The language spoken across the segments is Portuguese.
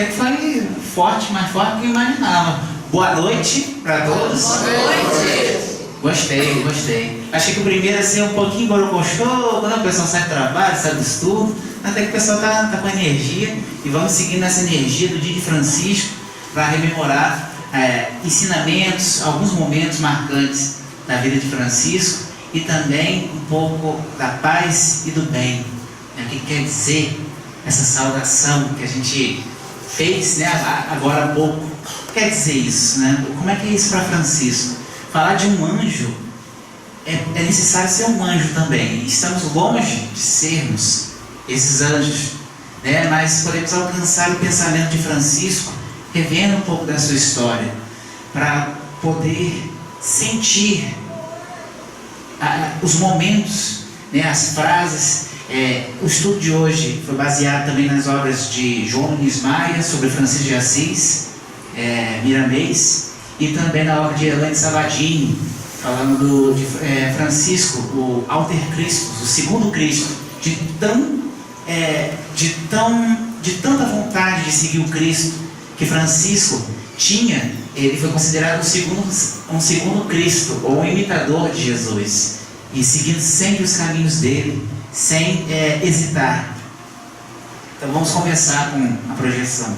Até que foi forte, mais forte do que eu imaginava. Boa noite para todos. Boa noite. Gostei. Achei que o primeiro ia ser um pouquinho borocochô, quando o pessoal sai do trabalho, sai do estudo. Até que o pessoal tá com energia. E vamos seguindo essa energia do dia de Francisco para rememorar ensinamentos, alguns momentos marcantes da vida de Francisco e também um pouco da paz e do bem. O que quer dizer essa saudação que a gente fez, né, agora há pouco? O que quer dizer isso, né? Como é que é isso para Francisco? Falar de um anjo, é necessário ser um anjo também. Estamos longe de sermos esses anjos, né? Mas podemos alcançar o pensamento de Francisco, revendo um pouco da sua história, para poder sentir os momentos, né, as frases. O estudo de hoje foi baseado também nas obras de João Nunes Maia sobre Francisco de Assis, Miramês, e também na obra de Elaine Saladini, falando de Francisco, o Alter Christus, o segundo Cristo, de tanta vontade de seguir o Cristo que Francisco tinha. Ele foi considerado um segundo Cristo, ou um imitador de Jesus, e seguindo sempre os caminhos dele, sem hesitar. Então vamos começar com a projeção.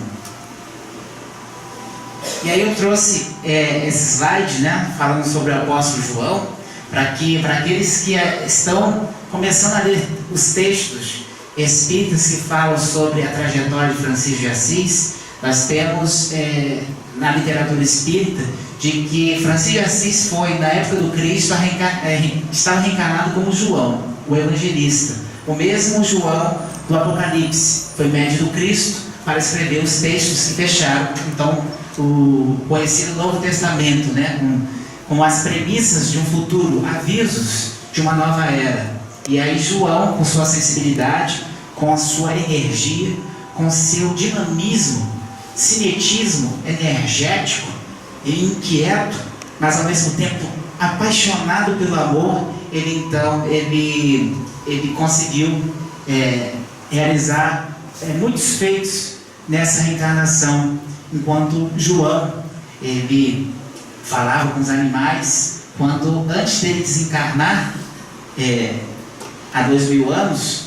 E aí eu trouxe esse slide, né, falando sobre o apóstolo João, para aqueles que estão começando a ler os textos espíritas que falam sobre a trajetória de Francisco de Assis. Nós temos na literatura espírita de que Francisco de Assis foi, na época do Cristo, estava reencarnado como João, o evangelista. O mesmo João do Apocalipse foi médio do Cristo para escrever os textos que fecharam, então, o conhecido Novo Testamento, né, com as premissas de um futuro, avisos de uma nova era. E aí João, com sua sensibilidade, com a sua energia, com seu dinamismo, cinetismo energético e inquieto, mas ao mesmo tempo apaixonado pelo amor, ele conseguiu realizar muitos feitos nessa reencarnação. Enquanto João, ele falava com os animais, antes dele desencarnar, há 2000 anos,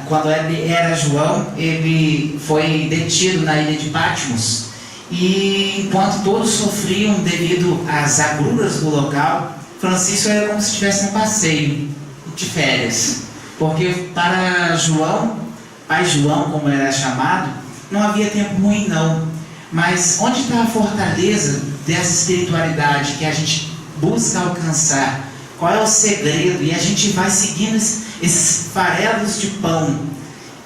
quando ele era João, ele foi detido na ilha de Patmos, e enquanto todos sofriam devido às agruras do local, Francisco era como se estivesse um passeio de férias, porque para João, pai João, como era chamado, não havia tempo ruim não. Mas onde está a fortaleza dessa espiritualidade que a gente busca alcançar? Qual é o segredo? E a gente vai seguindo esses farelos de pão,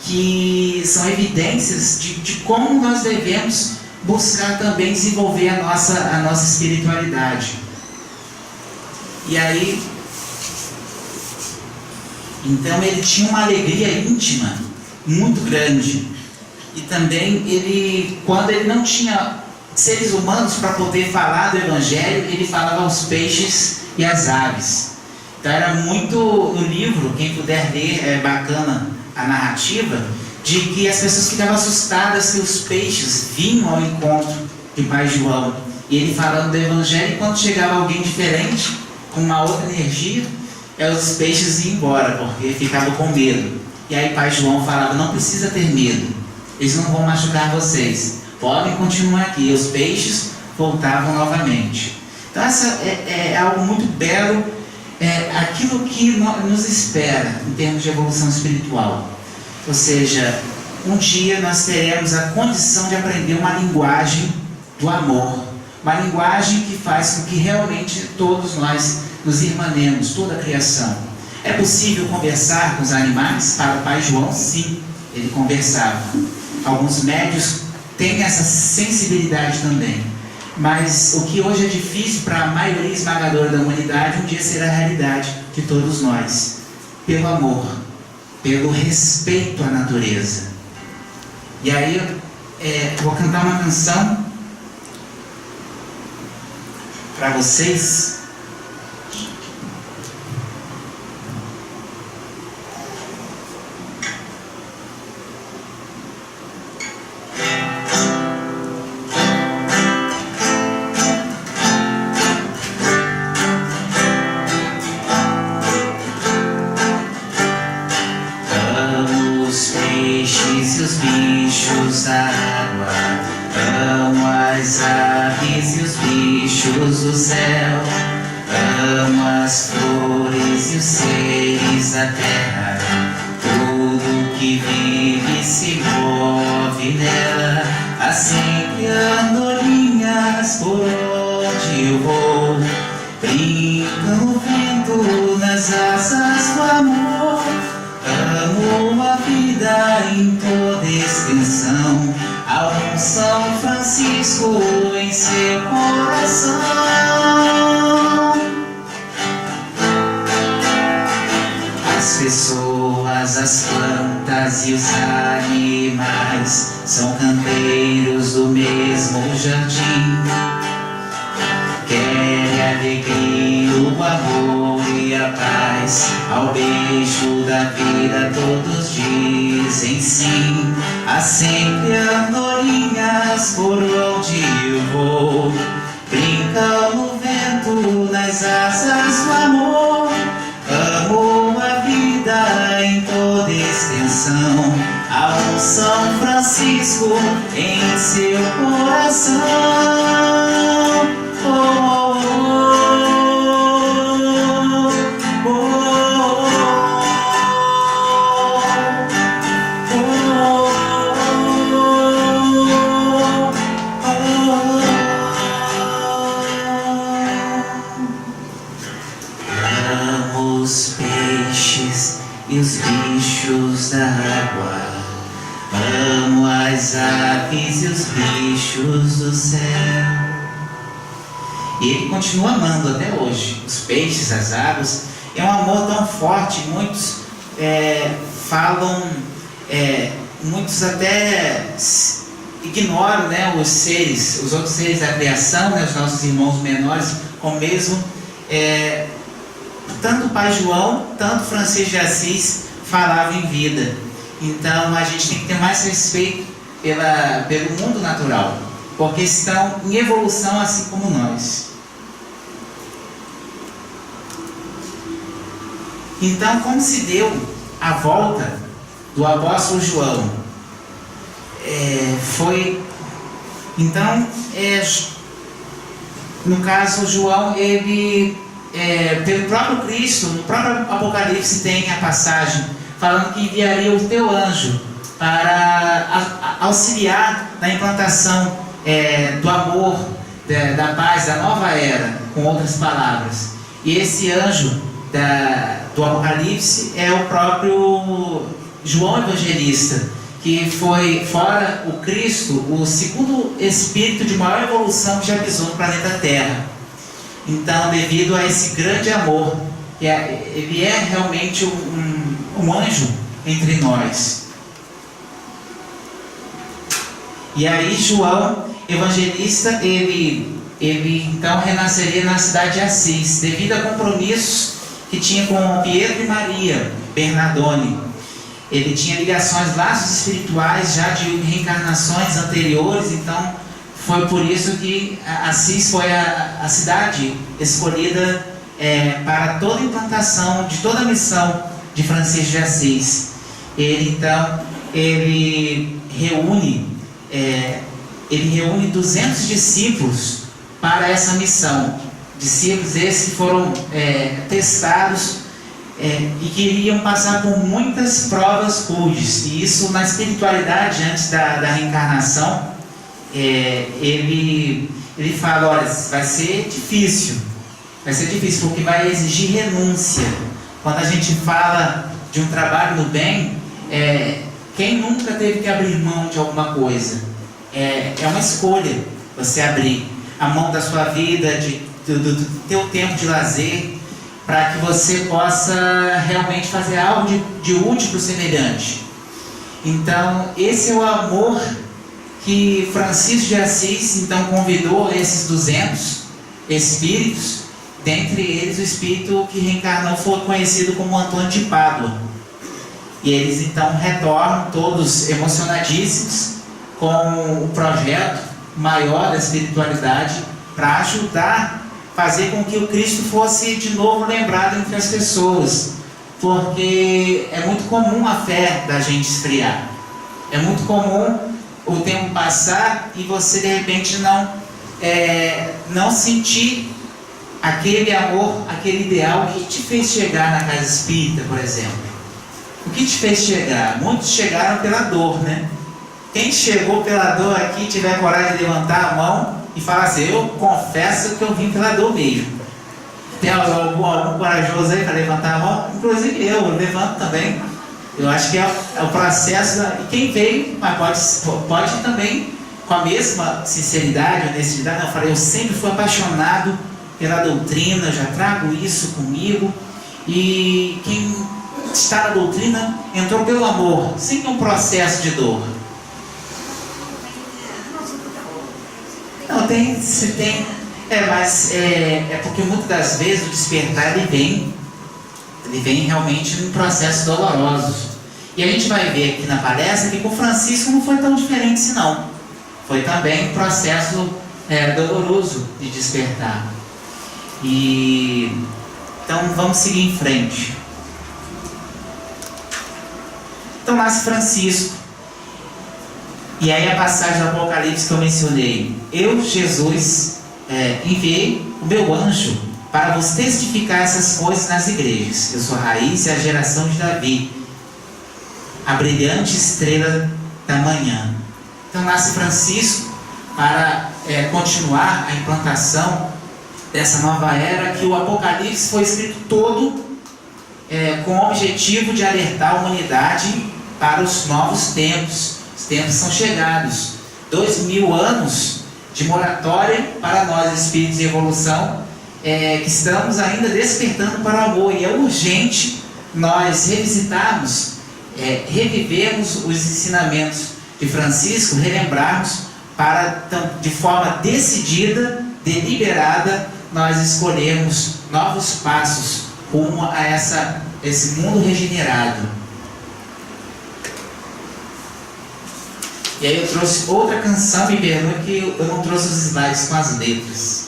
que são evidências de como nós devemos buscar também desenvolver a nossa espiritualidade. E aí, então ele tinha uma alegria íntima muito grande. E também quando ele não tinha seres humanos para poder falar do Evangelho, ele falava aos peixes e às aves. Então era muito, no livro, quem puder ler, é bacana a narrativa, de que as pessoas ficavam assustadas que os peixes vinham ao encontro de Pai João. E ele falando do Evangelho, e quando chegava alguém diferente, com uma outra energia, os peixes iam embora, porque ficavam com medo. E aí Pai João falava, não precisa ter medo. Eles não vão machucar vocês. Podem continuar aqui. E os peixes voltavam novamente. Então essa é algo muito belo. Aquilo que nos espera em termos de evolução espiritual. Ou seja, um dia nós teremos a condição de aprender uma linguagem do amor. Uma linguagem que faz com que realmente todos nós nos irmanemos, toda a criação. É possível conversar com os animais? Para o Pai João, sim, ele conversava. Alguns médios têm essa sensibilidade também. Mas o que hoje é difícil para a maioria esmagadora da humanidade, um dia será a realidade de todos nós. Pelo amor, pelo respeito à natureza. E aí vou cantar uma canção para vocês. aves e os bichos do céu, amo as flores e os seres da terra. Tudo que vive se move nela, assim que andorinhas por onde eu vou. Brinca o vento nas asas do amor, amo a vida em toda extensão, ao São Francisco em seu coração. As pessoas, as plantas e os animais são canteiros do mesmo jardim. Querem a alegria, o amor e a paz, ao beijo da vida todos dizem sim. Há sempre andorinhas por onde eu vou, brincam no vento nas asas do amor, amo a vida em toda extensão, ao São Francisco em seu coração. Amo os peixes e os bichos da água, amo as aves e os bichos do céu. E ele continua amando até hoje os peixes, as águas. É um amor tão forte. Muitos falam, muitos até ignoram, né, os outros seres da criação, né, os nossos irmãos menores, como mesmo tanto o Pai João, tanto Francisco de Assis falavam em vida. Então a gente tem que ter mais respeito pelo mundo natural, porque estão em evolução assim como nós. Então, como se deu a volta do apóstolo João? No caso, João, ele, pelo próprio Cristo, no próprio Apocalipse tem a passagem falando que enviaria o teu anjo para auxiliar na implantação do amor, da paz, da nova era, com outras palavras. E esse anjo do Apocalipse é o próprio João Evangelista, que foi, fora o Cristo, o segundo espírito de maior evolução que já pisou no planeta Terra. Então, devido a esse grande amor, ele é realmente um anjo entre nós. E aí João Evangelista, ele então renasceria na cidade de Assis, devido a compromissos que tinha com Pietro e Maria Bernardone. Ele tinha ligações, laços espirituais já de reencarnações anteriores. Então foi por isso que Assis foi a cidade escolhida para toda a implantação de toda a missão de Francisco de Assis. Ele reúne 200 discípulos para essa missão. Discípulos esses que foram testados e que iriam passar por muitas provas rudes. E isso, na espiritualidade, antes da reencarnação, ele fala: olha, vai ser difícil porque vai exigir renúncia. Quando a gente fala de um trabalho no bem, quem nunca teve que abrir mão de alguma coisa? É uma escolha você abrir a mão da sua vida, do teu tempo de lazer, para que você possa realmente fazer algo de útil para o semelhante. Então, esse é o amor que Francisco de Assis então convidou esses 200 espíritos. Dentre eles, o espírito que reencarnou foi conhecido como Antônio de Pádua. E eles então retornam todos emocionadíssimos com o projeto maior da espiritualidade para ajudar, fazer com que o Cristo fosse de novo lembrado entre as pessoas. Porque é muito comum a fé da gente esfriar. É muito comum o tempo passar e você de repente não não sentir aquele amor, aquele ideal que te fez chegar na casa espírita, por exemplo. O que te fez chegar? Muitos chegaram pela dor, né? Quem chegou pela dor aqui, tiver coragem de levantar a mão e falar assim: eu confesso que eu vim pela dor mesmo. Tem algum corajoso aí para levantar a mão? Inclusive eu levanto também. Eu acho que é o processo. E quem veio, mas pode também, com a mesma sinceridade, honestidade. Eu falei: eu sempre fui apaixonado pela doutrina, eu já trago isso comigo. E quem está na doutrina entrou pelo amor, sem um processo de dor. Não, se tem. Mas é porque muitas das vezes o despertar ele vem realmente num processo doloroso. E a gente vai ver aqui na palestra que com Francisco não foi tão diferente assim, não. Foi também um processo doloroso de despertar. Então vamos seguir em frente. Então nasce Francisco. E aí a passagem do Apocalipse que eu mencionei: eu, Jesus, enviei o meu anjo para vos testificar essas coisas nas igrejas. Eu sou a raiz e a geração de Davi, a brilhante estrela da manhã. Então nasce Francisco para continuar a implantação dessa nova era, que o Apocalipse foi escrito todo com o objetivo de alertar a humanidade para os novos tempos. Os tempos são chegados. 2000 anos de moratória para nós, espíritos de evolução, que estamos ainda despertando para o amor. E é urgente nós revisitarmos, revivermos os ensinamentos de Francisco, relembrarmos para, de forma decidida, deliberada, nós escolhermos novos passos rumo a esse mundo regenerado. E aí eu trouxe outra canção, me perdoe que eu não trouxe os slides com as letras.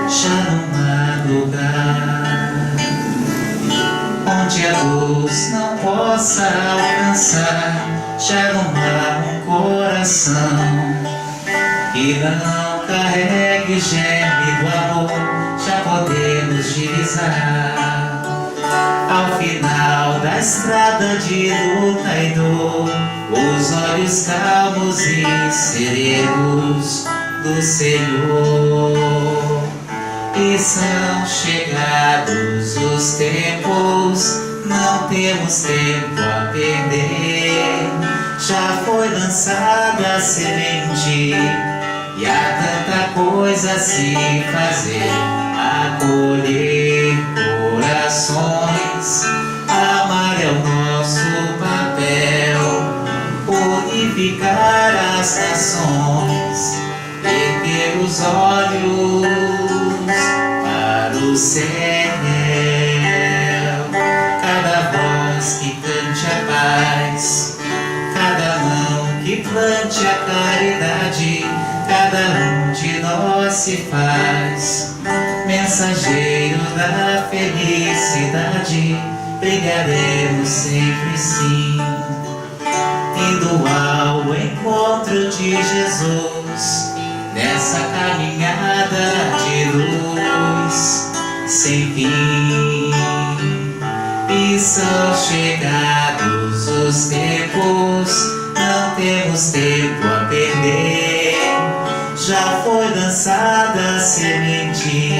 Já não há lugar onde a luz não possa alcançar. Já não há um coração que não carregue o germe do amor. Já podemos divisar ao final da estrada de luta e dor os olhos calmos e serenos do Senhor. E são chegados os tempos, não temos tempo a perder. Já foi lançada a semente e há tanta coisa a se fazer. Acolher corações, amar é o nosso papel. Unificar as nações, erguer os olhos para o céu. Cada voz que cante a paz, cada mão que plante a caridade, cada um de nós se faz mensageiro da felicidade. Brilharemos sempre sim, indo ao encontro de Jesus, nessa caminhada de luz sem fim. E são chegados os tempos, não temos tempo a perder. Já foi lançada a semente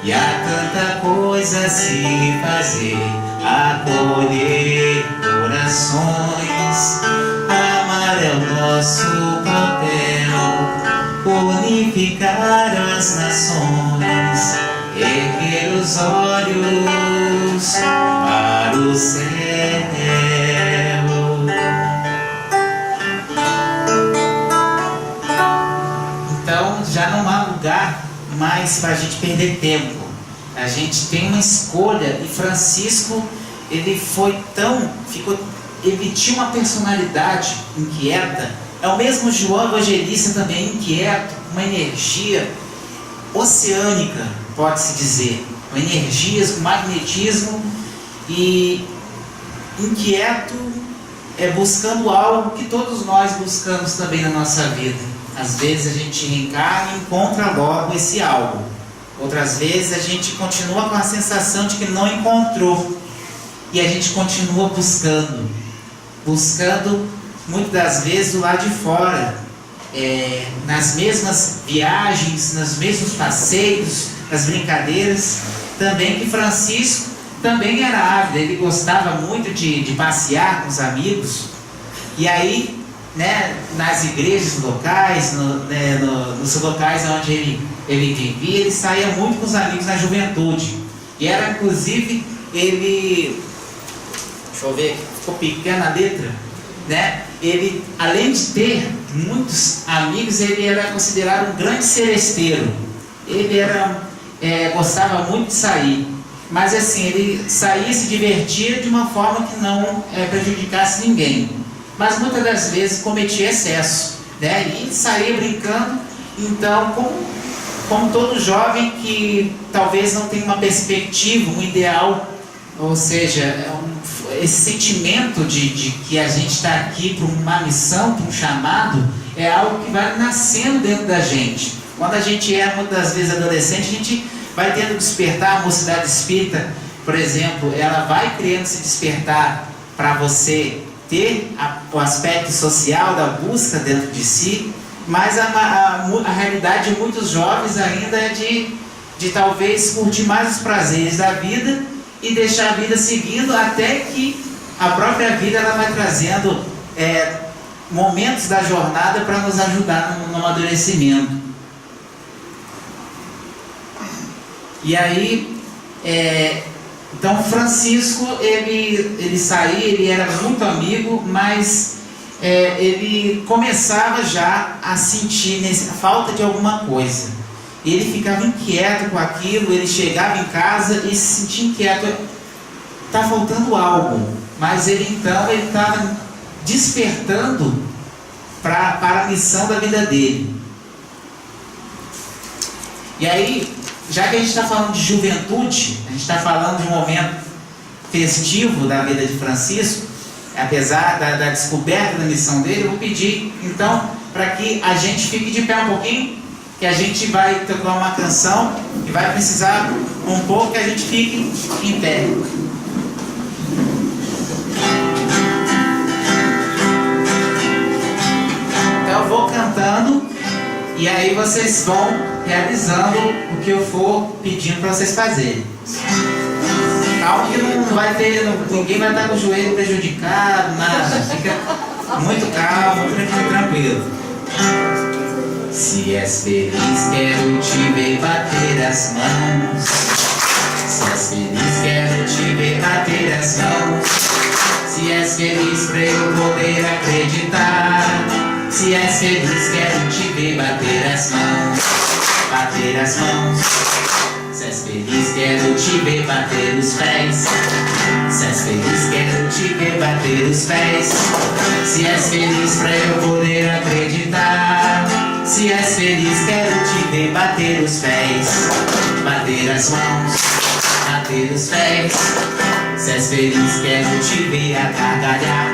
e há tanta coisa a se fazer. Acolher corações, amar é o nosso papel. Unificar as nações, erguer os olhos para o céu. Então já não há lugar mais para a gente perder tempo. A gente tem uma escolha, e Francisco, ele tinha uma personalidade inquieta. É o mesmo João Evangelista também inquieto, uma energia. oceânica, pode-se dizer, com energias, com magnetismo e inquieto, buscando algo que todos nós buscamos também na nossa vida. Às vezes a gente reencarna e encontra logo esse algo. Outras vezes a gente continua com a sensação de que não encontrou. E a gente continua buscando. Buscando, muitas das vezes, do lado de fora. Nas mesmas viagens, nos mesmos passeios, nas brincadeiras. Também que Francisco também era ávido, ele gostava muito de passear com os amigos, e aí, né, nas igrejas locais, nos locais onde ele vivia, ele saía muito com os amigos na juventude, e era inclusive, ele, deixa eu ver, ficou pequena a letra, né, ele, além de ter muitos amigos, ele era considerado um grande seresteiro, ele gostava muito de sair. Mas assim, ele saía e se divertia de uma forma que não prejudicasse ninguém. Mas muitas das vezes cometia excesso, né? E saía brincando. Então, como todo jovem que talvez não tenha uma perspectiva, um ideal, ou seja, esse sentimento de que a gente está aqui para uma missão, para um chamado, é algo que vai nascendo dentro da gente. Quando a gente muitas das vezes adolescente, a gente vai tendo despertar. A mocidade espírita, por exemplo, ela vai criando esse despertar para você ter o aspecto social da busca dentro de si, mas a realidade de muitos jovens ainda é de talvez curtir mais os prazeres da vida e deixar a vida seguindo, até que a própria vida ela vai trazendo momentos da jornada para nos ajudar no amadurecimento. E aí, então Francisco, ele saía, ele era muito amigo, mas ele começava já a sentir a falta de alguma coisa. Ele ficava inquieto com aquilo, ele chegava em casa e se sentia inquieto, está faltando algo, mas ele estava despertando para a missão da vida dele. E aí, já que a gente está falando de juventude, a gente está falando de um momento festivo da vida de Francisco, apesar da descoberta da missão dele, eu vou pedir, então, para que a gente fique de pé um pouquinho, que a gente vai tocar uma canção e vai precisar um pouco que a gente fique em pé. Então eu vou cantando e aí vocês vão realizando o que eu for pedindo para vocês fazerem. Calma que não vai ter, ninguém vai estar com o joelho prejudicado, nada. Fica muito calmo, tranquilo. Se és feliz, quero te ver bater as mãos. Se és feliz, quero te ver bater as mãos. Se és feliz, pra eu poder acreditar. Se és feliz, quero te ver bater as mãos. Bater as mãos. Se és feliz, quero te ver bater os pés. Se és feliz, quero te ver bater os pés. Se és feliz, pra eu poder acreditar. Se és feliz, quero te ver bater os pés. Bater as mãos, bater os pés. Se és feliz, quero te ver a gargalhar.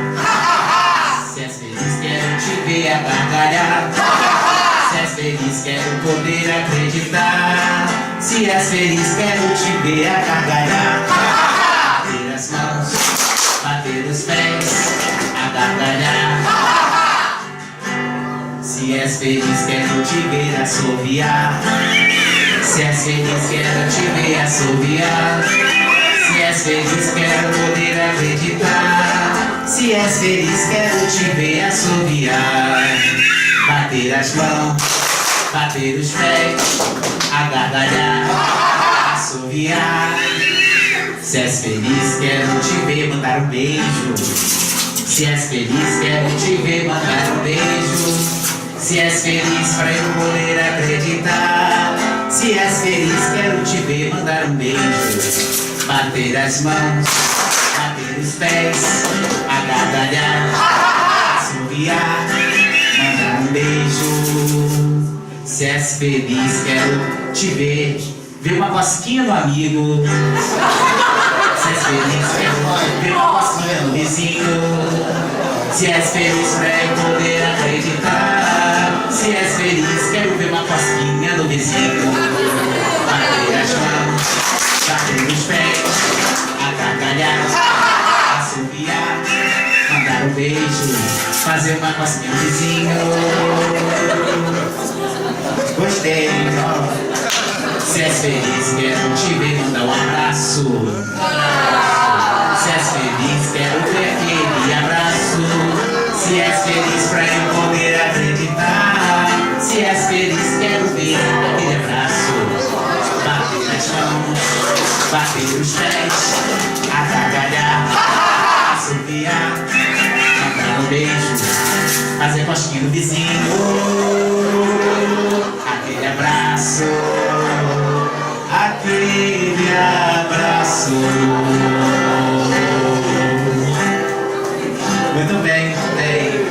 Se és feliz, quero te ver a gargalhar. Se és feliz, quero poder acreditar. Se és feliz, quero te ver a gargalhar. Bater as mãos, bater os pés, a gargalhar. Se és feliz, quero te ver assoviar. Se és feliz, quero te ver assoviar. Se és feliz, quero poder acreditar. Se és feliz, quero te ver assoviar. Bater as mãos, bater os pés, a gargalhar, assoviar. Se és feliz, quero te ver mandar um beijo. Se és feliz, quero te ver mandar um beijo. Se és feliz, pra eu poder acreditar. Se és feliz, quero te ver mandar um beijo. Bater as mãos, bater os pés, a gargalhar, assoviar, mandar um beijo. se és feliz, quero te ver. Ver uma cosquinha no amigo. Se és feliz, quero ver uma cosquinha no vizinho. Se és feliz pra eu poder acreditar. Se és feliz, quero ver uma cosquinha no vizinho. Bater as mãos, bater os pés, agargalhar, assobiar, mandar um beijo, fazer uma cosquinha no vizinho. Gostei, ó. Se és feliz, quero te ver, mandar um abraço. Se és feliz, quero ver aquele abraço. Se és feliz pra eu poder acreditar. Se és feliz, quero ver aquele abraço. Bater as mãos, bater os pés, agargalhar, assobiar, mandar um beijo, fazer cosquinha no vizinho. Aquele abraço, aquele abraço. Muito bem, muito bem.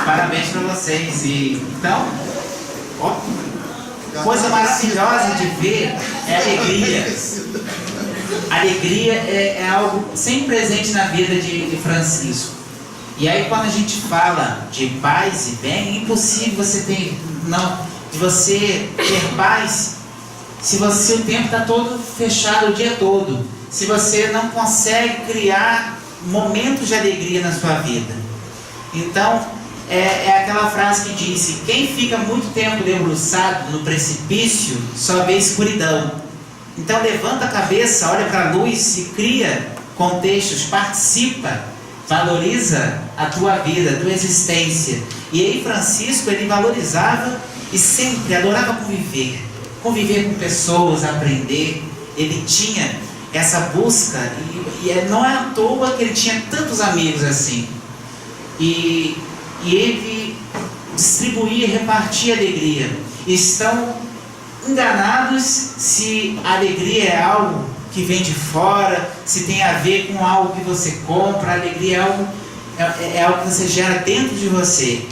Parabéns para vocês. E então, ó, coisa maravilhosa de ver é alegria. Alegria é algo sempre presente na vida de Francisco. E aí quando a gente fala de paz e bem, é impossível de você ter paz se o tempo está todo fechado o dia todo. Se você não consegue criar momentos de alegria na sua vida. Então, é aquela frase que diz: quem fica muito tempo debruçado no precipício só vê escuridão. Então levanta a cabeça, olha para a luz e cria contextos, participa, valoriza a tua vida, a tua existência. E aí Francisco, ele valorizava e sempre adorava conviver com pessoas, aprender. Ele tinha essa busca e não é à toa que ele tinha tantos amigos assim. E ele distribuía, repartia alegria. Estão enganados se a alegria é algo que vem de fora, se tem a ver com algo que você compra. A alegria é algo que você gera dentro de você.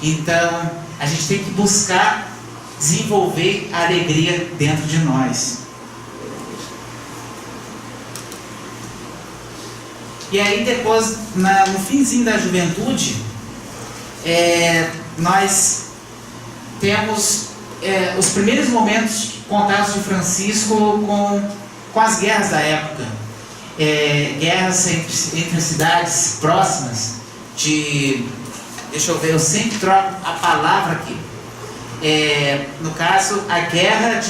Então a gente tem que buscar desenvolver a alegria dentro de nós. E aí depois, no finzinho da juventude, nós temos os primeiros momentos contados de Francisco com as guerras da época. Guerras entre cidades próximas. Deixa eu ver, eu sempre troco a palavra aqui. No caso, a guerra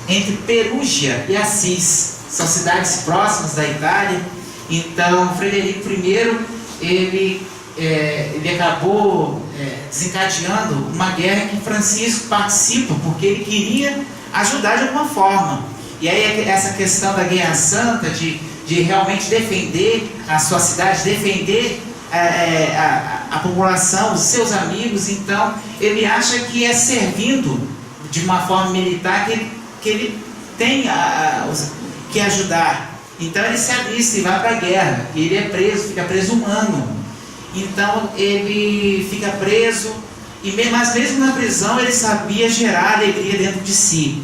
entre Perúgia e Assis. São cidades próximas da Itália. Então, Frederico I, ele acabou desencadeando uma guerra que Francisco participa, porque ele queria ajudar de alguma forma. E aí essa questão da guerra santa, de realmente defender a sua cidade, defender a população, os seus amigos. Então ele acha que é servindo de uma forma militar que ele tem que ajudar. Então ele se alista e vai para a guerra. E ele é preso, fica preso um ano. Então ele fica preso, mas mesmo na prisão ele sabia gerar alegria dentro de si.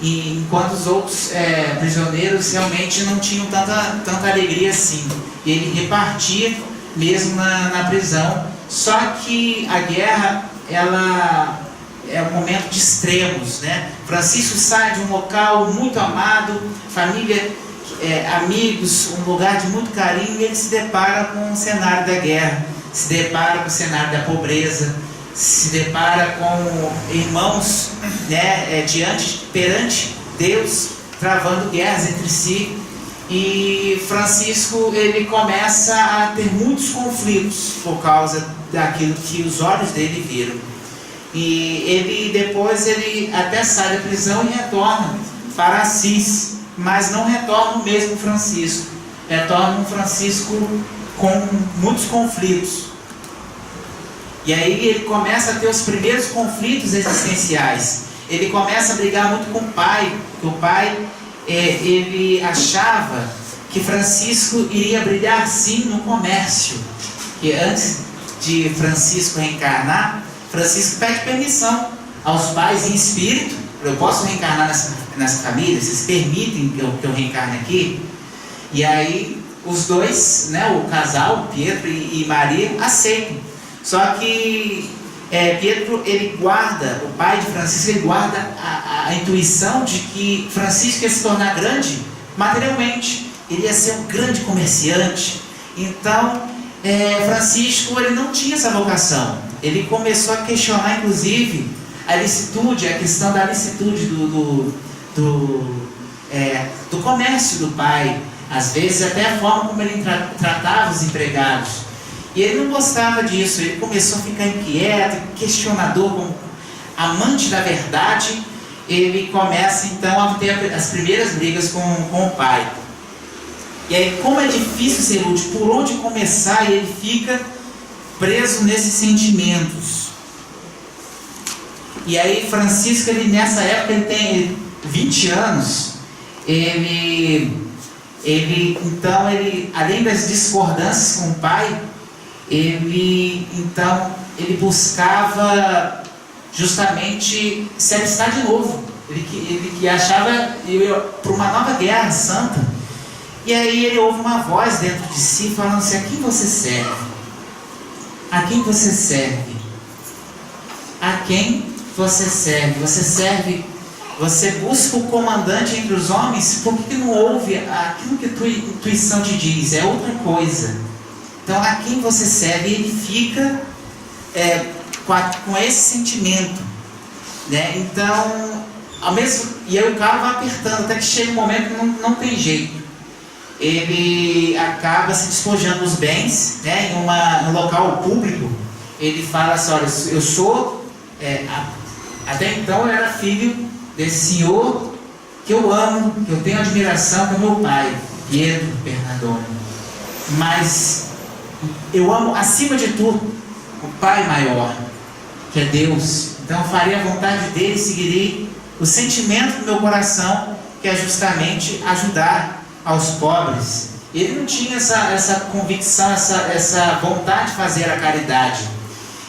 E enquanto os outros prisioneiros realmente não tinham tanta alegria assim. E ele repartia mesmo na prisão. Só que a guerra, ela é um momento de extremos, né? Francisco sai de um local muito amado, família, amigos, um lugar de muito carinho, e ele se depara com o cenário da guerra, se depara com o cenário da pobreza, se depara com irmãos, né, perante Deus, travando guerras entre si. E Francisco, ele começa a ter muitos conflitos por causa daquilo que os olhos dele viram. E depois ele até sai da prisão e retorna para Assis, mas não retorna o mesmo Francisco, retorna um Francisco com muitos conflitos. E aí ele começa a ter os primeiros conflitos existenciais. Ele começa a brigar muito com o pai, porque o pai, ele achava que Francisco iria brilhar sim no comércio. que antes de Francisco reencarnar, Francisco pede permissão aos pais em espírito: eu posso reencarnar nessa família? Vocês permitem que eu reencarne aqui? E aí os dois, né, o casal, Pietro e Maria, aceitam. Só que Pietro, ele guarda, o pai de Francisco, ele guarda a intuição de que Francisco ia se tornar grande materialmente, ele ia ser um grande comerciante. Então Francisco, ele não tinha essa vocação. Ele começou a questionar inclusive a licitude, a questão da licitude do comércio do pai, às vezes até a forma como ele tratava os empregados. E ele não gostava disso, ele começou a ficar inquieto, questionador, como amante da verdade. Ele começa então a ter as primeiras brigas com o pai. E aí, como é difícil ser útil, por onde começar, e ele fica preso nesses sentimentos. E aí Francisco, ele, nessa época, ele tem 20 anos, então, além das discordâncias com o pai, ele buscava justamente se alistar de novo. Ele que achava para uma nova guerra santa. E aí ele ouve uma voz dentro de si falando assim: a quem você serve? A quem você serve? A quem você serve? Você busca o comandante entre os homens, por que não ouve aquilo que a tua intuição te diz? É outra coisa. Então, a quem você serve? Ele fica com esse sentimento, né? Então, e aí o carro vai apertando, até que chega um momento que não tem jeito. Ele acaba se despojando dos bens, né? Em um local público. Ele fala assim: olha, eu sou, até então eu era filho desse senhor que eu amo, que eu tenho admiração, que é meu pai, Pietro Bernardone. Mas eu amo, acima de tudo, o Pai maior, que é Deus. Então eu farei a vontade dele, seguirei o sentimento do meu coração, que é justamente ajudar aos pobres. Ele não tinha essa convicção, essa vontade de fazer a caridade.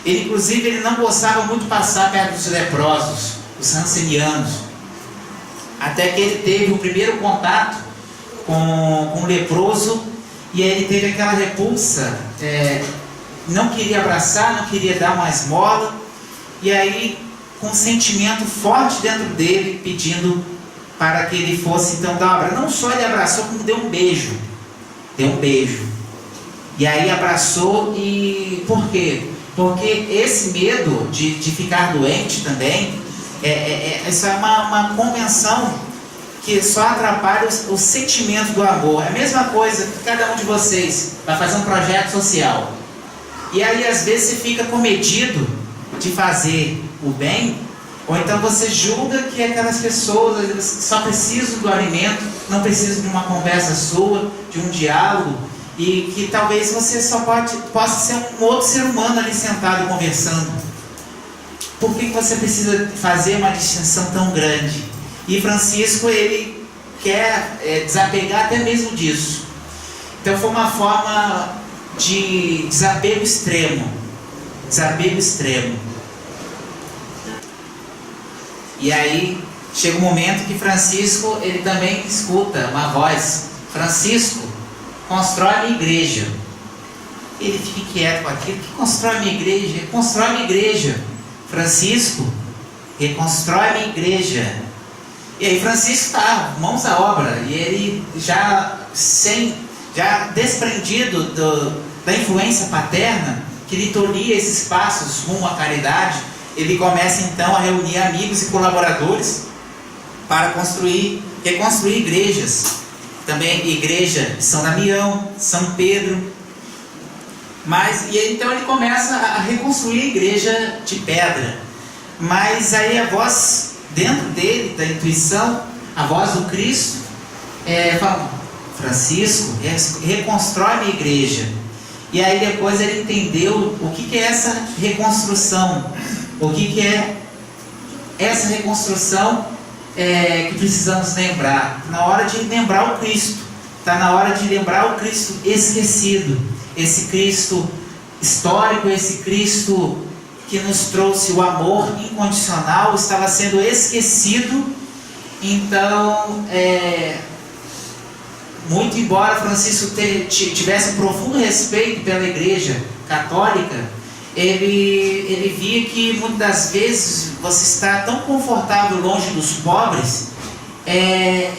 Inclusive, ele não gostava muito de passar perto dos leprosos, os rancenianos, até que ele teve o primeiro contato com o leproso, e aí ele teve aquela repulsa, não queria abraçar, não queria dar uma esmola, e aí com um sentimento forte dentro dele, pedindo para que ele fosse então dar um abraço. Não só ele abraçou, como deu um beijo, e aí abraçou. E por quê? Porque esse medo de ficar doente também, isso é uma convenção que só atrapalha o sentimento do amor. É a mesma coisa que cada um de vocês vai fazer um projeto social, e aí às vezes você fica comedido de fazer o bem, ou então você julga que aquelas pessoas só precisam do alimento, não precisam de uma conversa sua, de um diálogo, e que talvez você só possa ser um outro ser humano ali sentado conversando. Por que você precisa fazer uma distinção tão grande? E Francisco, ele quer desapegar até mesmo disso. Então foi uma forma de desapego extremo. E aí chega um momento que Francisco, ele também escuta uma voz: Francisco, constrói minha igreja. Ele fica inquieto com aquilo: que constrói minha igreja? Constrói minha igreja. Francisco, reconstrói minha igreja. E aí Francisco está, mãos à obra, e ele já desprendido da influência paterna, que lhe tolhia esses passos rumo à caridade, ele começa então a reunir amigos e colaboradores para reconstruir igrejas. Também igreja de São Damião, São Pedro. E então ele começa a reconstruir a igreja de pedra. Mas aí a voz dentro dele, da intuição, a voz do Cristo, fala: Francisco, reconstrói minha igreja. E aí depois ele entendeu o que é essa reconstrução. O que é essa reconstrução que precisamos lembrar? Na hora de lembrar o Cristo. Está na hora de lembrar o Cristo esquecido. Esse Cristo histórico, esse Cristo que nos trouxe o amor incondicional, estava sendo esquecido. Então, muito embora Francisco tivesse um profundo respeito pela Igreja Católica, ele via que muitas das vezes você está tão confortável longe dos pobres, é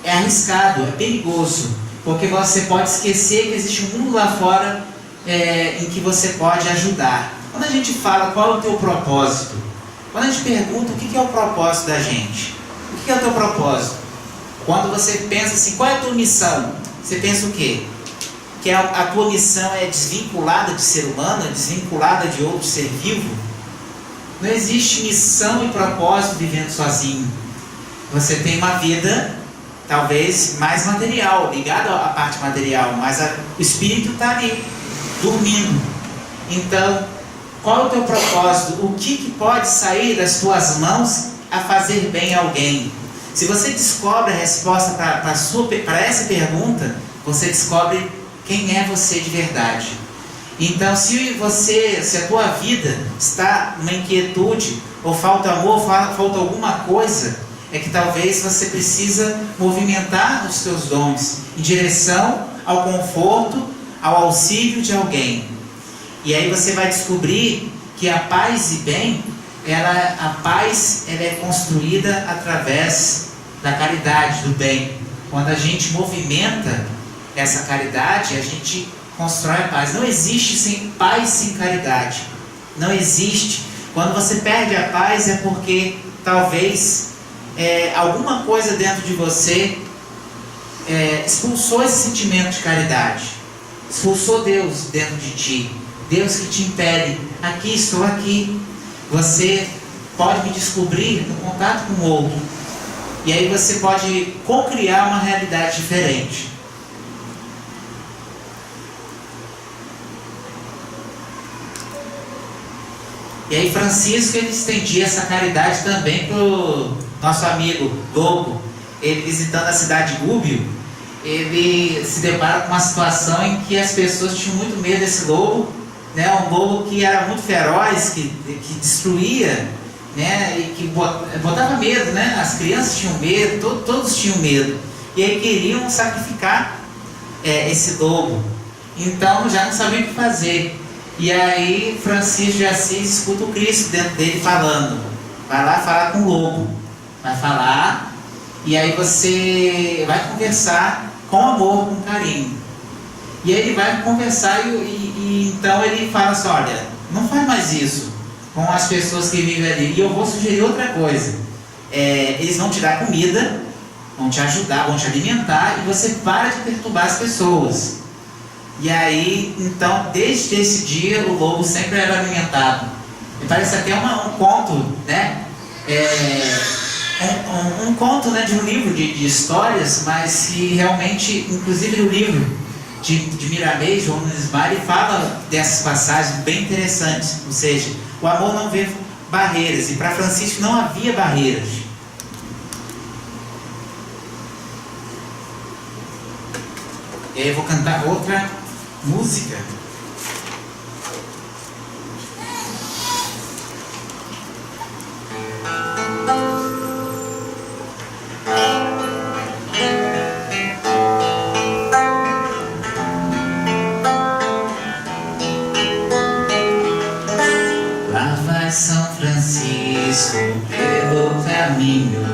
arriscado, é perigoso, porque você pode esquecer que existe um mundo lá fora em que você pode ajudar. Quando a gente fala qual é o teu propósito, quando a gente pergunta o que é o propósito da gente, o que é o teu propósito? Quando você pensa assim, qual é a tua missão? Você pensa o quê? Que a tua missão é desvinculada de ser humano, é desvinculada de outro ser vivo? Não existe missão e propósito vivendo sozinho. Você tem uma vida, talvez, mais material, ligada à parte material, mas o espírito está ali, dormindo. Então, qual é o teu propósito? O que pode sair das tuas mãos a fazer bem a alguém? Se você descobre a resposta para essa pergunta, você descobre quem é você de verdade. Então, se a tua vida está numa inquietude, ou falta amor, falta alguma coisa, é que talvez você precisa movimentar os teus dons em direção ao conforto, ao auxílio de alguém. E aí você vai descobrir que a paz e bem, a paz é construída através da caridade, do bem. Quando a gente movimenta essa caridade, a gente constrói a paz. Não existe paz sem caridade. Não existe. Quando você perde a paz é porque talvez alguma coisa dentro de você expulsou esse sentimento de caridade. Expulsou Deus dentro de ti. Deus que te impede. Aqui, estou aqui. Você pode me descobrir no contato com o outro. E aí você pode co-criar uma realidade diferente. E aí Francisco, ele estendia essa caridade também para o nosso amigo Lobo. Ele visitando a cidade de Gubbio, ele se depara com uma situação em que as pessoas tinham muito medo desse lobo, né? Um lobo que era muito feroz, que destruía, né? E que botava medo, né? As crianças tinham medo, todos tinham medo. E aí queriam sacrificar esse lobo. Então já não sabiam o que fazer. E aí Francisco de Assis escuta o Cristo dentro dele falando. Vai lá falar com o lobo. Vai falar, e aí você vai conversar com amor, com carinho. E aí ele vai conversar e então ele fala assim, olha, não faz mais isso com as pessoas que vivem ali. E eu vou sugerir outra coisa. Eles vão te dar comida, vão te ajudar, vão te alimentar, e você para de perturbar as pessoas. E aí, então, desde esse dia, o lobo sempre era alimentado. E parece até um conto, né? Um conto, né, de um livro de histórias, mas que realmente, inclusive o livro de Miramês, João Nunes Mari, fala dessas passagens bem interessantes. Ou seja, o amor não vê barreiras, e para Francisco não havia barreiras. E aí eu vou cantar outra música. Lá vai São Francisco pelo caminho,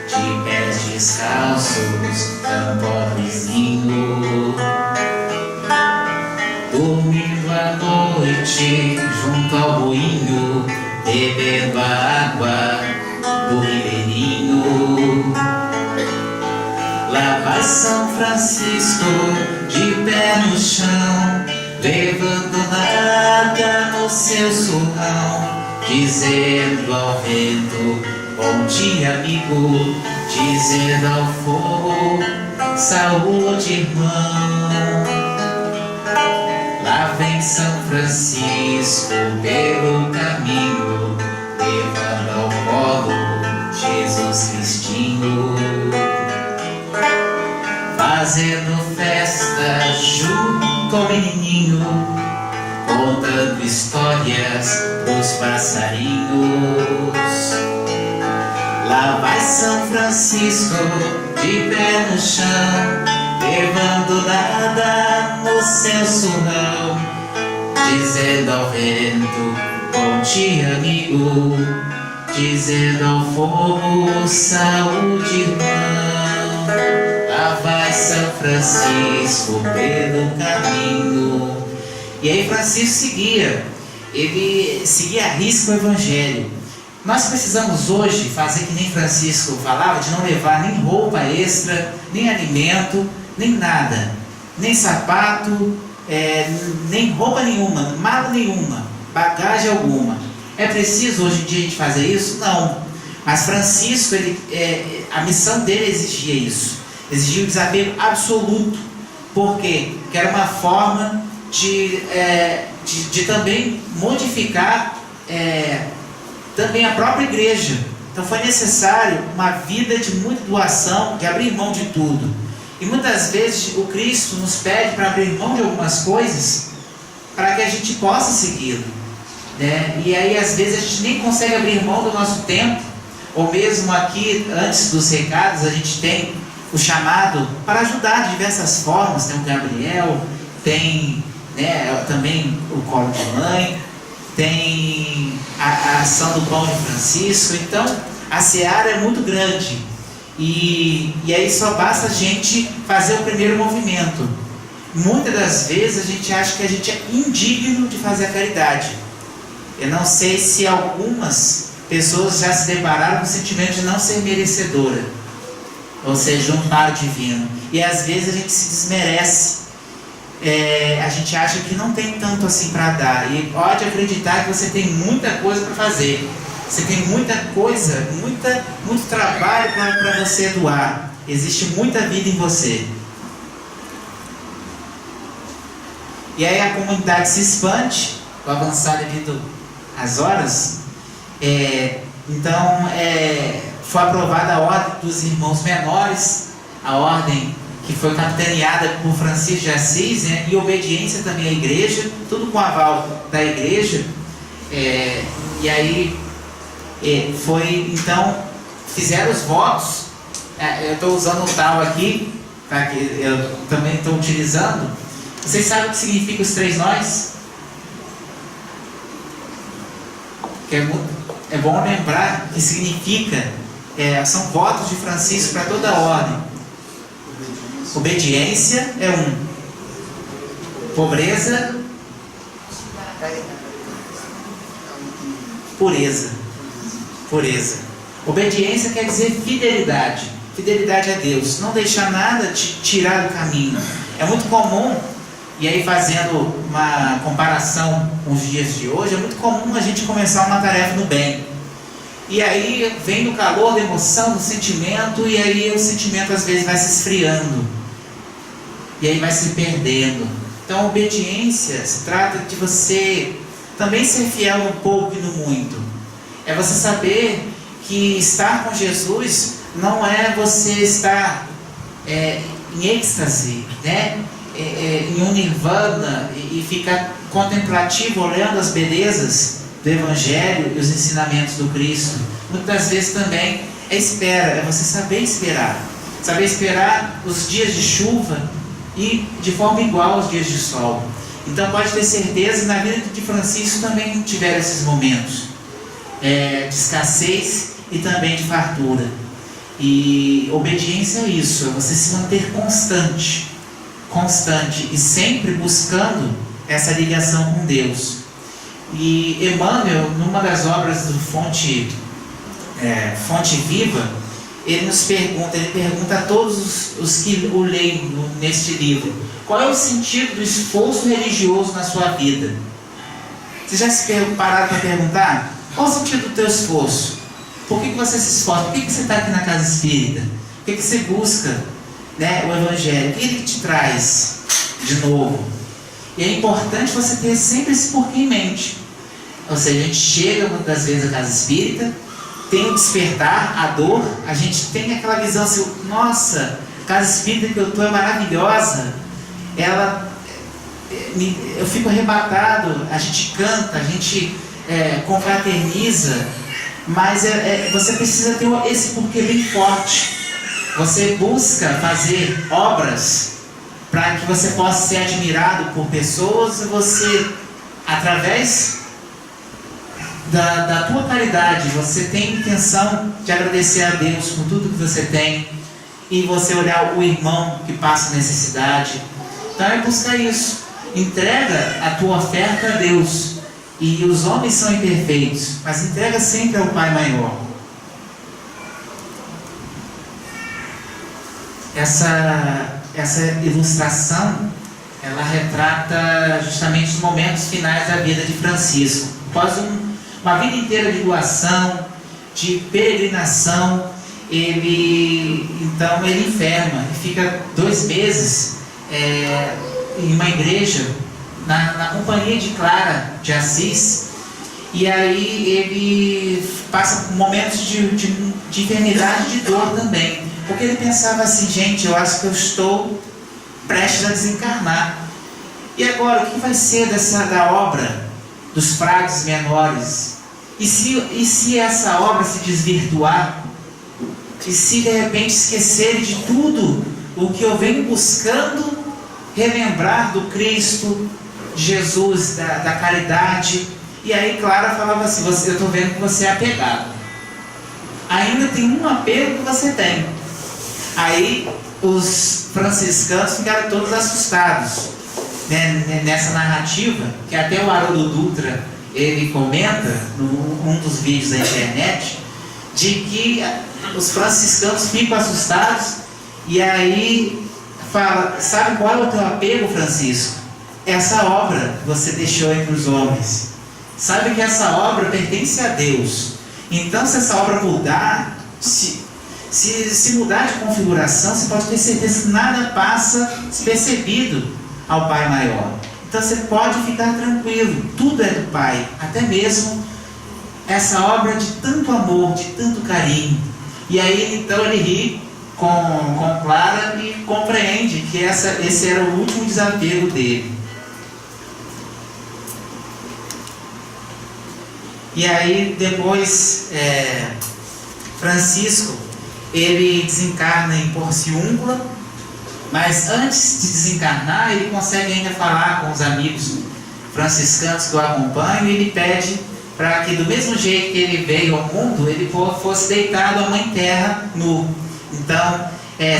de pés descalços, tão pobrezinho, dormindo à noite junto ao moinho, bebendo a água do ribeirinho. Lá vai São Francisco de pé no chão, levando nada no seu surrão, dizendo ao vento, bom dia amigo, dizendo ao fogo, saúde irmão. Lá vem São Francisco pelo caminho, levando ao colo Jesus Cristinho, fazendo festa junto ao menininho, conta contando histórias dos passarinhos. Lá vai São Francisco de pé no chão, levando nada no seu surrão, dizendo ao vento, bom dia amigo, dizendo ao fogo, saúde irmão. Lá vai São Francisco pelo caminho. E aí Francisco seguia, ele seguia a risca o Evangelho. Nós precisamos hoje fazer que nem Francisco falava, de não levar nem roupa extra, nem alimento, nem nada, nem sapato, nem roupa nenhuma, mala nenhuma, bagagem alguma. É preciso hoje em dia a gente fazer isso? Não. Mas Francisco, a missão dele exigia isso, exigia um desapego absoluto. Por quê? Porque era uma forma de também modificar também a própria igreja. Então foi necessário uma vida de muita doação, de abrir mão de tudo. E muitas vezes o Cristo nos pede para abrir mão de algumas coisas para que a gente possa segui-lo, né? E aí às vezes a gente nem consegue abrir mão do nosso tempo, ou mesmo aqui antes dos recados a gente tem o chamado para ajudar de diversas formas. Tem o Gabriel, tem também o colo de mãe, tem a ação do pão de Francisco. Então a seara é muito grande, e aí só basta a gente fazer o primeiro movimento. Muitas das vezes a gente acha que a gente é indigno de fazer a caridade. Eu não sei se algumas pessoas já se depararam com o sentimento de não ser merecedora, ou seja, um amparo divino. E às vezes a gente se desmerece. A gente acha que não tem tanto assim para dar, e pode acreditar que você tem muita coisa para fazer, você tem muita coisa, muito trabalho para você doar, existe muita vida em você. E aí a comunidade se expande, com o avançar devido às horas. Então foi aprovada a ordem dos irmãos menores, a ordem que foi capitaneada por Francisco de Assis, né, e obediência também à igreja, tudo com aval da igreja. E aí então fizeram os votos. Eu estou usando o tal aqui, tá, que eu também estou utilizando. Vocês sabem o que significa os 3 nós? Que é bom lembrar que significa, são votos de Francisco para toda a ordem. Obediência é pobreza, pureza. Obediência quer dizer fidelidade a Deus, não deixar nada te tirar do caminho. É muito comum, e aí fazendo uma comparação com os dias de hoje, é muito comum a gente começar uma tarefa no bem, e aí vem do calor, da emoção, do sentimento, e aí o sentimento às vezes vai se esfriando, e aí vai se perdendo. Então a obediência se trata de você também ser fiel no pouco e no muito. É você saber que estar com Jesus não é você estar em êxtase, né? Em um nirvana, e ficar contemplativo olhando as belezas do Evangelho e os ensinamentos do Cristo. Muitas vezes também é espera, é você saber esperar os dias de chuva e de forma igual aos dias de sol. Então pode ter certeza que na vida de Francisco também tiveram esses momentos de escassez e também de fartura. E obediência é isso, é você se manter constante e sempre buscando essa ligação com Deus. E Emmanuel, numa das obras do Fonte Viva, ele pergunta a todos os que o leem neste livro: qual é o sentido do esforço religioso na sua vida? Vocês já se pararam para perguntar? Qual o sentido do teu esforço? Por que você se esforça? Por que você está aqui na casa espírita? Por que você busca, né, o Evangelho? O que ele te traz de novo? E é importante você ter sempre esse porquê em mente. Ou seja, a gente chega muitas vezes à casa espírita, tem o despertar, a dor, a gente tem aquela visão assim: nossa, a casa espírita que eu estou é maravilhosa, ela eu fico arrebatado. A gente canta, a gente confraterniza, mas você precisa ter esse porquê bem forte. Você busca fazer obras para que você possa ser admirado por pessoas, e você, através da tua caridade, você tem intenção de agradecer a Deus por tudo que você tem, e você olhar o irmão que passa necessidade. Então é buscar isso. Entrega a tua oferta a Deus. E os homens são imperfeitos, mas entrega sempre ao Pai maior. Essa ilustração, ela retrata justamente os momentos finais da vida de Francisco. Após uma vida inteira de doação, de peregrinação, ele enferma e fica 2 meses em uma igreja na companhia de Clara de Assis. E aí ele passa por momentos de enfermidade e de dor também, porque ele pensava assim: gente, eu acho que eu estou prestes a desencarnar, e agora o que vai ser da obra dos frades menores? E se essa obra se desvirtuar? E se de repente esquecerem de tudo o que eu venho buscando relembrar do Cristo, de Jesus, da caridade? E aí Clara falava assim: eu estou vendo que você é apegado, ainda tem um apego que você tem. Aí os franciscanos ficaram todos assustados, né, nessa narrativa, que até o Haroldo Dutra ele comenta num dos vídeos da internet, de que os franciscanos ficam assustados. E aí fala: sabe qual é o teu apego, Francisco? Essa obra que você deixou entre os homens. Sabe que essa obra pertence a Deus. Então, se essa obra mudar, se mudar de configuração, você pode ter certeza que nada passa despercebido ao Pai maior. Então você pode ficar tranquilo, tudo é do Pai, até mesmo essa obra de tanto amor, de tanto carinho. E aí então ele ri com Clara e compreende que esse era o último desapego dele. E aí depois Francisco ele desencarna em Porciúncula, mas antes de desencarnar ele consegue ainda falar com os amigos franciscanos que o acompanham, e ele pede para que do mesmo jeito que ele veio ao mundo, ele fosse deitado à Mãe Terra nu. Então,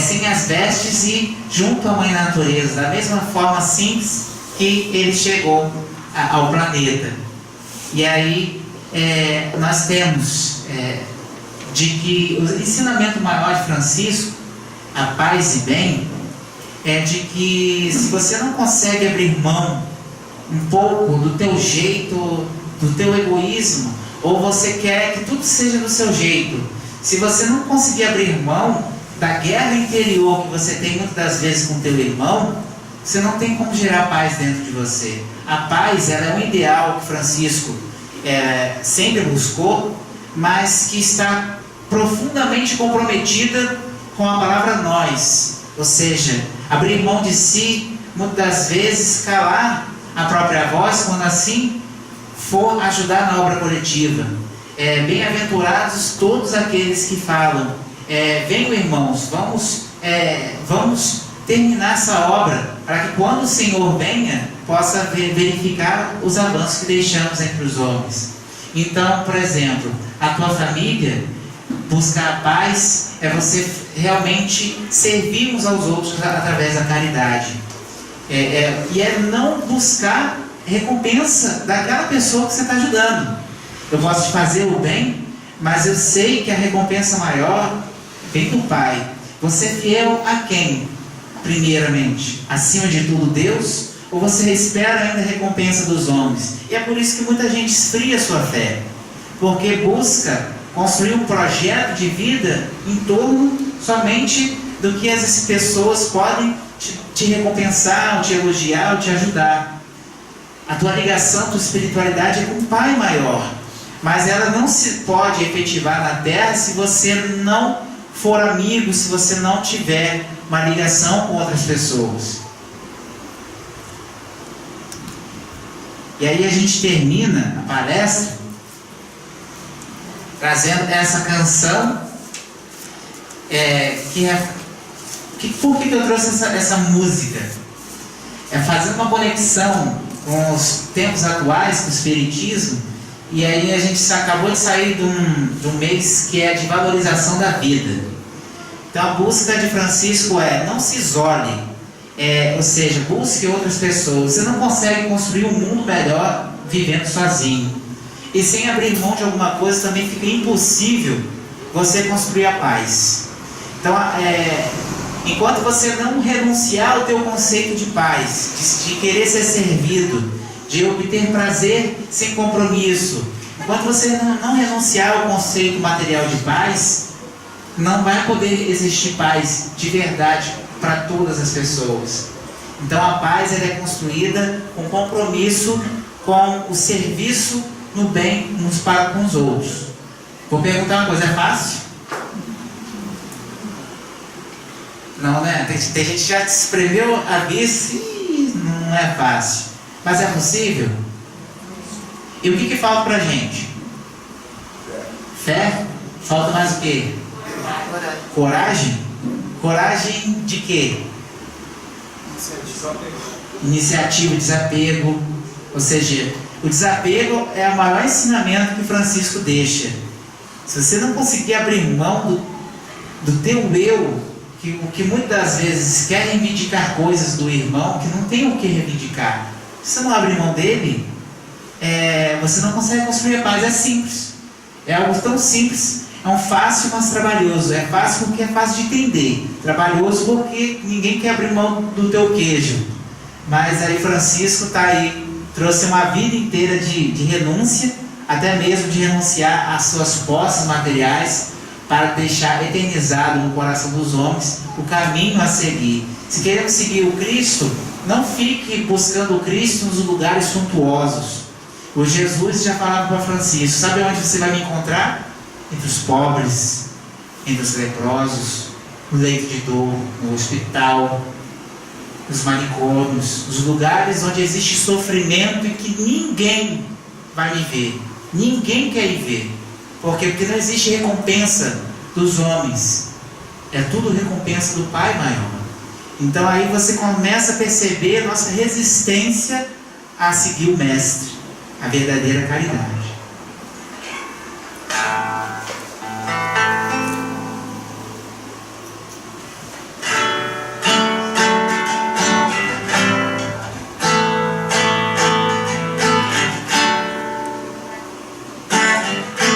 sem as vestes e junto à Mãe Natureza, da mesma forma simples que ele chegou ao planeta. E aí nós temos de que o ensinamento maior de Francisco, a paz e bem, é de que se você não consegue abrir mão um pouco do teu jeito, do teu egoísmo, ou você quer que tudo seja do seu jeito, se você não conseguir abrir mão da guerra interior que você tem muitas das vezes com teu irmão, você não tem como gerar paz dentro de você. A paz, ela é um ideal que Francisco sempre buscou, mas que está profundamente comprometida com a palavra nós, ou seja, abrir mão de si, muitas das vezes calar a própria voz, quando assim for ajudar na obra coletiva. Bem-aventurados todos aqueles que falam: venham, irmãos, vamos terminar essa obra, para que quando o Senhor venha, possa verificar os avanços que deixamos entre os homens. Então, por exemplo, a tua família, buscar a paz é você realmente servir uns aos outros através da caridade. E é não buscar recompensa daquela pessoa que você está ajudando. Eu posso te fazer o bem, mas eu sei que a recompensa maior vem do Pai. Você é fiel a quem? Primeiramente, acima de tudo, Deus? Ou você espera ainda a recompensa dos homens? E é por isso que muita gente esfria a sua fé, porque busca construir um projeto de vida em torno somente do que as pessoas podem te recompensar, ou te elogiar, ou te ajudar. A tua ligação, a tua espiritualidade é com o Pai maior, mas ela não se pode efetivar na terra se você não for amigo, se você não tiver uma ligação com outras pessoas. E aí a gente termina a palestra trazendo essa canção, por que eu trouxe essa música? Fazendo uma conexão com os tempos atuais, com o espiritismo, e aí a gente acabou de sair de um mês que é de valorização da vida. Então a busca de Francisco não se isole, ou seja, busque outras pessoas. Você não consegue construir um mundo melhor vivendo sozinho. E sem abrir mão de alguma coisa também fica impossível você construir a paz. Então, enquanto você não renunciar ao teu conceito de paz, de querer ser servido, de obter prazer sem compromisso, enquanto você não renunciar ao conceito material de paz, não vai poder existir paz de verdade para todas as pessoas. Então a paz ela é construída com compromisso com o serviço no bem uns para com os outros. Vou perguntar uma coisa, é fácil? Não, né? Tem gente que já espremeu a vista e não é fácil. Mas é possível? E o que falta pra gente? Fé? Falta mais o quê? Coragem? Coragem de quê? Iniciativa, desapego. Ou seja, o desapego é o maior ensinamento que Francisco deixa. Se você não conseguir abrir mão do teu eu, o que muitas vezes quer reivindicar coisas do irmão que não tem o que reivindicar, se você não abre mão dele, você não consegue construir a paz. É simples, é algo tão simples. É um fácil, mas trabalhoso. É fácil porque é fácil de entender, trabalhoso porque ninguém quer abrir mão do teu queijo. Mas aí Francisco está aí, trouxe uma vida inteira de renúncia, até mesmo de renunciar às suas posses materiais, para deixar eternizado no coração dos homens o caminho a seguir. Se queremos seguir o Cristo, não fique buscando o Cristo nos lugares suntuosos. O Jesus já falava para Francisco: sabe onde você vai me encontrar? Entre os pobres, entre os leprosos, no leito de dor, no hospital, nos manicômios, nos lugares onde existe sofrimento e que ninguém vai me ver. Ninguém quer ir ver. Porque não existe recompensa dos homens. É tudo recompensa do Pai maior. Então aí você começa a perceber a nossa resistência a seguir o Mestre, a verdadeira caridade.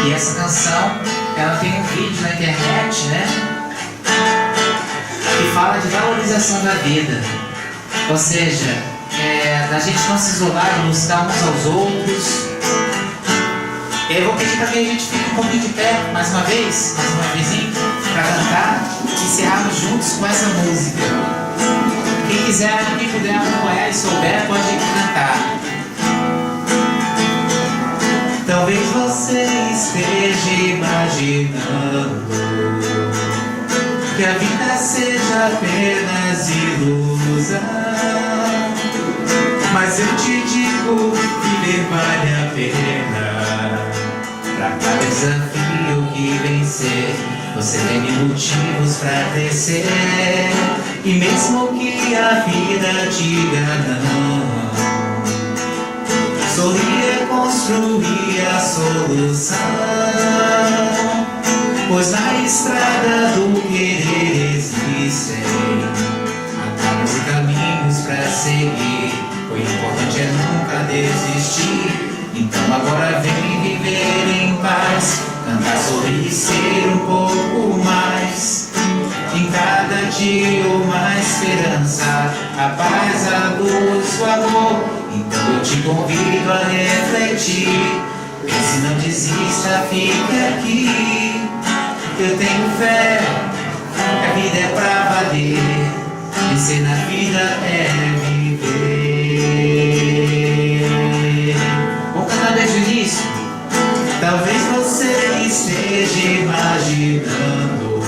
E essa canção, ela tem um vídeo na internet, né? Que fala de valorização da vida. Ou seja, da gente não se isolar, de buscar uns aos outros. Eu vou pedir para que a gente fique um pouquinho de pé, mais uma vezinha, para cantar e encerrarmos juntos com essa música. Quem quiser, quem puder acompanhar e souber, pode cantar. Talvez você esteja imaginando que a vida seja apenas ilusão, mas eu te digo, viver vale a pena. Pra cada desafio que vencer, você tem motivos pra crescer. E mesmo que a vida diga não, sorrir é construir a solução, pois na estrada do querer existem atalhos e caminhos pra seguir. O importante é nunca desistir. Então agora vem viver em paz, cantar, sorrir e ser um pouco mais. Em cada dia uma esperança, a paz, a luz, o amor. Então eu te convido a refletir. Se não desista, fique aqui. Eu tenho fé que a vida é pra valer. Vencer na vida é viver. Vamos cantar desde o início? Talvez você esteja imaginando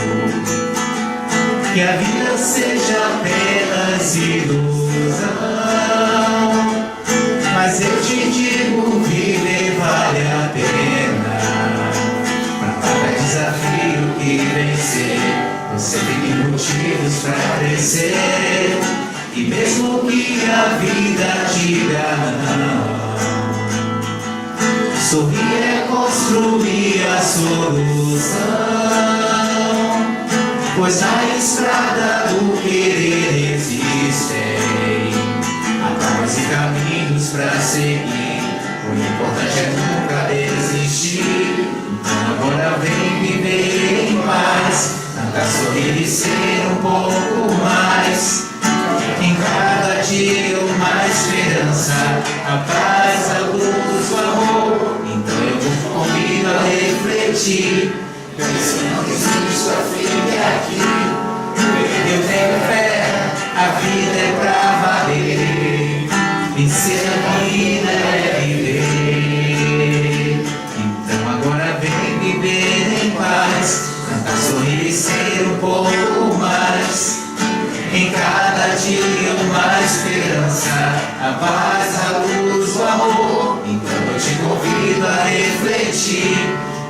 que a vida seja apenas ilusão, mas eu te digo, para crescer. E mesmo que a vida diga não, sorrir é construir a solução, pois na estrada do querer existem atalhos e caminhos para seguir. O importante é nunca desistir. Então agora vem viver em paz, tentar sorrir e ser um pouco mais. Em cada dia uma esperança, a paz, a luz, o amor. Então eu vou convido a refletir. Se não desisto, fique aqui. Eu tenho fé, a vida é pra valer. Vencer a vida é viver. Então agora vem viver em paz, tentar sorrir e ser um pouco mais. Em cada dia uma esperança, a paz, a luz, o amor. Então eu te convido a refletir.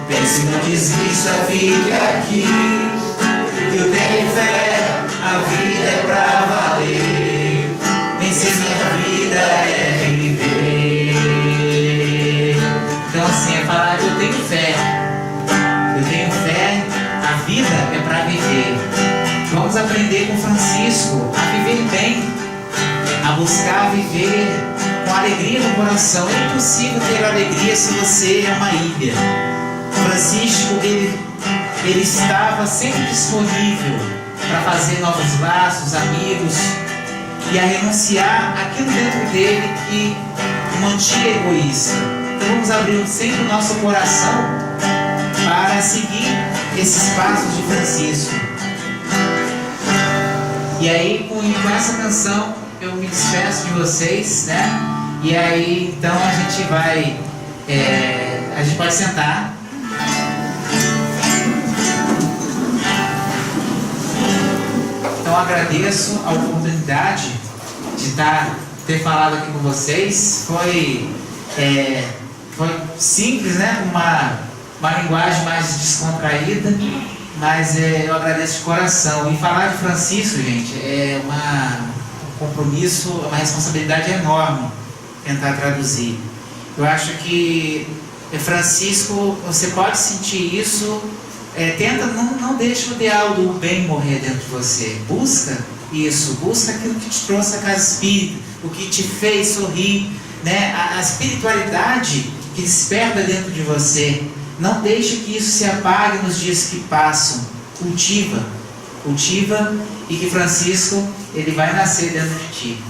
Pense, não desista, fique aqui. Eu tenho fé, a vida é pra valer. Vencer minha vida é viver. Então assim, é falar que eu tenho fé. Eu tenho fé, a vida é pra viver. Vamos aprender com Francisco a viver bem, a buscar viver com alegria no coração. É impossível ter alegria se você é uma ilha. Francisco, ele estava sempre disponível para fazer novos laços, amigos, e a renunciar aquilo dentro dele que o mantinha egoísta. Então vamos abrir sempre o nosso coração para seguir esses passos de Francisco. E aí, com essa canção, eu me despeço de vocês, né? E aí, então, a gente pode sentar. Então, agradeço a oportunidade de ter falado aqui com vocês. Foi simples, né? Uma linguagem mais descontraída. Mas eu agradeço de coração. E falar de Francisco, gente, é um compromisso, uma responsabilidade enorme tentar traduzir. Eu acho que Francisco, você pode sentir isso, tenta, não deixe o ideal do bem morrer dentro de você. Busca isso, busca aquilo que te trouxe a casa espírita, o que te fez sorrir, né? A espiritualidade que desperta dentro de você. Não deixe que isso se apague nos dias que passam. Cultiva, e que Francisco, ele vai nascer dentro de ti.